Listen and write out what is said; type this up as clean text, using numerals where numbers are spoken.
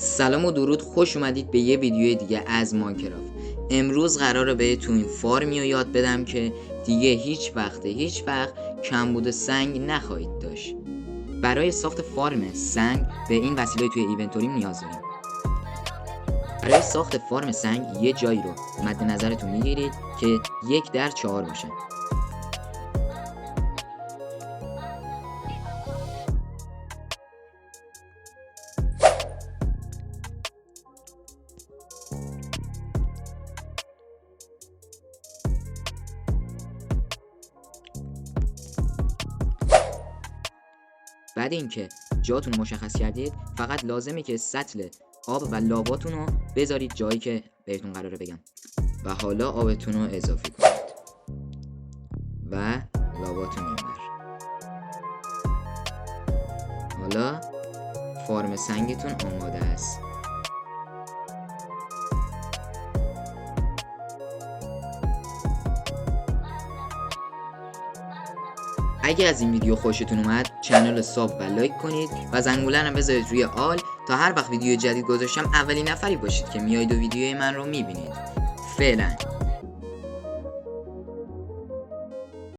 سلام و درود، خوش اومدید به یه ویدیو دیگه از ماینکرافت. امروز قراره بهتون فارمی رو یاد بدم که دیگه هیچ وقت کمبود سنگ نخواهید داشت. برای ساخت فارم سنگ به این وسیله توی اینونتوری نیاز داریم. برای ساخت فارم سنگ یه جایی رو مد نظرتون میگیرید که 1:4 باشه. بعد اینکه جاتون رو مشخص کردید، فقط لازمه که سطل آب و لاواتون رو بذارید جایی که بهتون قراره بگم و حالا آبتون رو اضافه کنید و لاواتون اینور. حالا فارم سنگتون آماده است. اگه از این ویدیو خوشتون اومد، چنل ساب و لایک کنید و زنگوله رو بذارید روی آل تا هر وقت ویدیو جدید گذاشتم اولین نفری باشید که میایید و ویدیوی من رو میبینید. فعلا